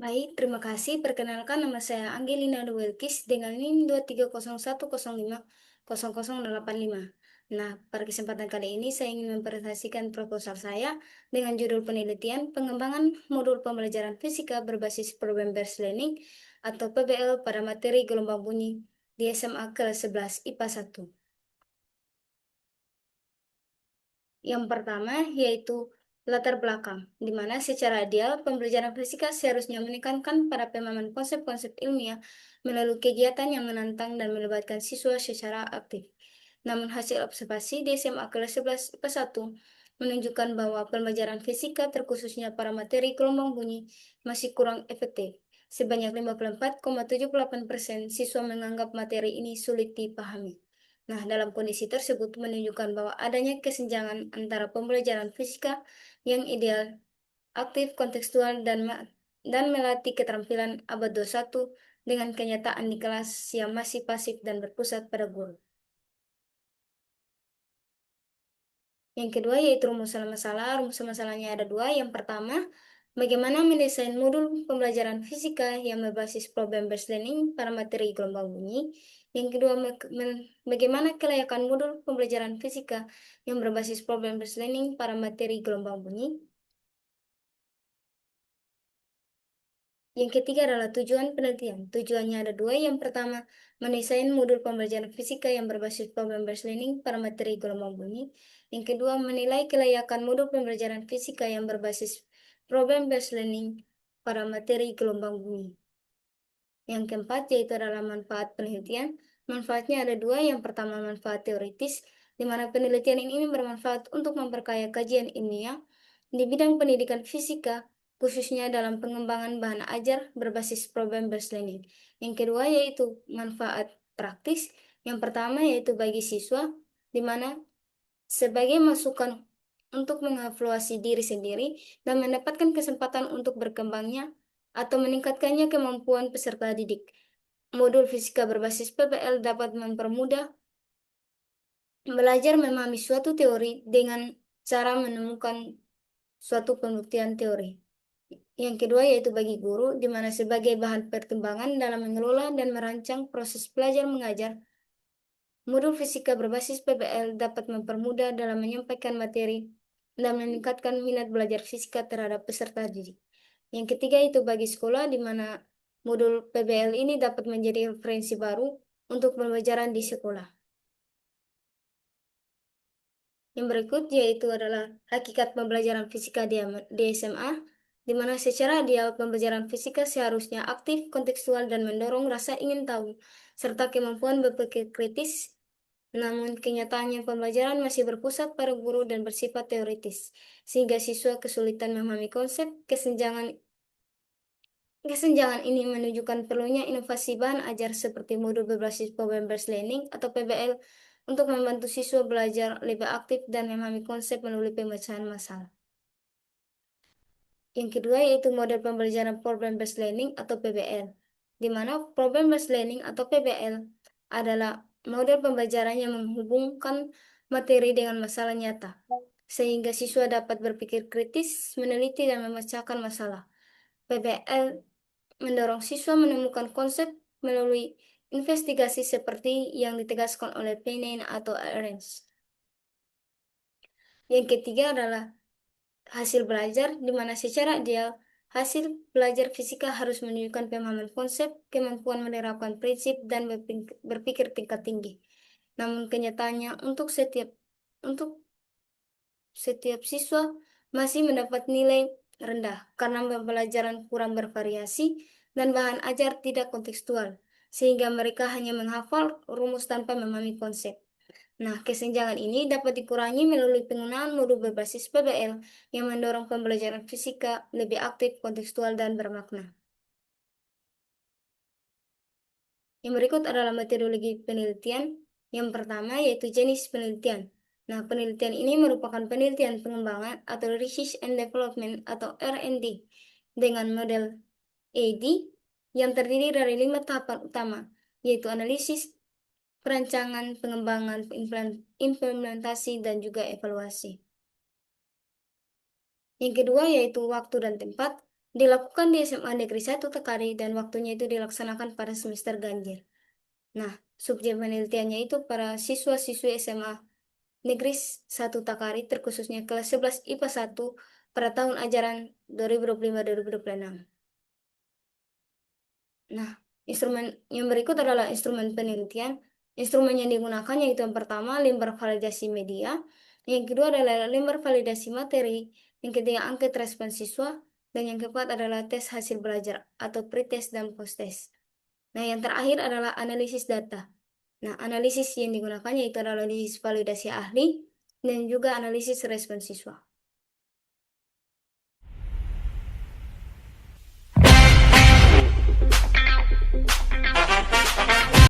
Hai, terima kasih. Perkenalkan nama saya Angelina Duelkis dengan NIM 23010500085. Nah, pada kesempatan kali ini saya ingin mempresentasikan proposal saya dengan judul penelitian pengembangan modul pembelajaran fisika berbasis problem based learning atau PBL pada materi gelombang bunyi di SMA kelas 11 IPA 1. Yang pertama yaitu latar belakang, di mana secara ideal pembelajaran fisika seharusnya menekankan pada pemahaman konsep-konsep ilmiah melalui kegiatan yang menantang dan melibatkan siswa secara aktif. Namun hasil observasi di SMA kelas 11 IPA 1 menunjukkan bahwa pembelajaran fisika terkhususnya para materi gelombang bunyi masih kurang efektif. Sebanyak 54,78% siswa menganggap materi ini sulit dipahami. Nah, dalam kondisi tersebut menunjukkan bahwa adanya kesenjangan antara pembelajaran fisika yang ideal, aktif, kontekstual, dan melatih keterampilan abad 21 dengan kenyataan di kelas yang masih pasif dan berpusat pada guru. Yang kedua yaitu rumusan masalah. Rumusan masalahnya ada dua. Yang pertama, bagaimana mendesain modul pembelajaran fisika yang berbasis problem based learning pada materi gelombang bunyi. Yang kedua, bagaimana kelayakan modul pembelajaran fisika yang berbasis problem based learning pada materi gelombang bunyi. Yang ketiga adalah tujuan penelitian. Tujuannya ada dua. Yang pertama, mendesain modul pembelajaran fisika yang berbasis problem based learning pada materi gelombang bunyi. Yang kedua, menilai kelayakan modul pembelajaran fisika yang berbasis problem based learning pada materi gelombang bunyi. Yang keempat yaitu adalah manfaat penelitian. Manfaatnya ada dua. Yang pertama, manfaat teoritis, di mana penelitian ini bermanfaat untuk memperkaya kajian ilmiah di bidang pendidikan fisika, khususnya dalam pengembangan bahan ajar berbasis problem based learning. Yang kedua yaitu manfaat praktis. Yang pertama yaitu bagi siswa, di mana sebagai masukan untuk mengevaluasi diri sendiri dan mendapatkan kesempatan untuk berkembangnya atau meningkatkannya kemampuan peserta didik. Modul fisika berbasis PBL dapat mempermudah belajar memahami suatu teori dengan cara menemukan suatu pembuktian teori. Yang kedua yaitu bagi guru, di mana sebagai bahan pertimbangan dalam mengelola dan merancang proses belajar mengajar, modul fisika berbasis PBL dapat mempermudah dalam menyampaikan materi dan meningkatkan minat belajar fisika terhadap peserta didik. Yang ketiga itu bagi sekolah, di mana modul PBL ini dapat menjadi referensi baru untuk pembelajaran di sekolah. Yang berikut yaitu adalah hakikat pembelajaran fisika di SMA, di mana secara ideal pembelajaran fisika seharusnya aktif, kontekstual, dan mendorong rasa ingin tahu, serta kemampuan berpikir kritis. Namun kenyataannya pembelajaran masih berpusat pada guru dan bersifat teoritis, sehingga siswa kesulitan memahami konsep. Kesenjangan ini menunjukkan perlunya inovasi bahan ajar seperti modul berbasis problem based learning atau PBL untuk membantu siswa belajar lebih aktif dan memahami konsep melalui pemecahan masalah. Yang kedua yaitu model pembelajaran problem based learning atau PBL, di mana problem based learning atau PBL adalah model pembelajaran yang menghubungkan materi dengan masalah nyata, sehingga siswa dapat berpikir kritis, meneliti, dan memecahkan masalah. PBL mendorong siswa menemukan konsep melalui investigasi seperti yang ditegaskan oleh Penane atau Ahrens. Yang ketiga adalah hasil belajar, di mana secara ideal hasil belajar fisika harus menunjukkan pemahaman konsep, kemampuan menerapkan prinsip, dan berpikir tingkat tinggi. Namun kenyataannya untuk setiap siswa masih mendapat nilai rendah karena pembelajaran kurang bervariasi dan bahan ajar tidak kontekstual, sehingga mereka hanya menghafal rumus tanpa memahami konsep. Nah, kesenjangan ini dapat dikurangi melalui penggunaan modul berbasis PBL yang mendorong pembelajaran fisika lebih aktif, kontekstual, dan bermakna. Yang berikut adalah metodologi penelitian. Yang pertama yaitu jenis penelitian. Nah, penelitian ini merupakan penelitian pengembangan atau Research and Development atau R&D dengan model AD yang terdiri dari 5 tahapan utama, yaitu analisis, perancangan, pengembangan, implementasi, dan juga evaluasi. Yang kedua yaitu waktu dan tempat. dilakukan di SMA Negeri 1 Tekari dan waktunya itu dilaksanakan pada semester ganjil. Nah, subjek penelitiannya itu para siswa-siswi SMA Negeri 1 Takari terkhususnya kelas 11 IPA 1 pada tahun ajaran 2025-2026. Nah, instrumen yang berikut adalah instrumen penelitian. Instrumen yang digunakan yaitu yang pertama lembar validasi media, yang kedua adalah lembar validasi materi, yang ketiga angket respon siswa, dan yang keempat adalah tes hasil belajar atau pretest dan posttest. Nah, yang terakhir adalah analisis data. Nah, analisis yang digunakan yaitu adalah analisis validasi ahli dan juga analisis respon siswa.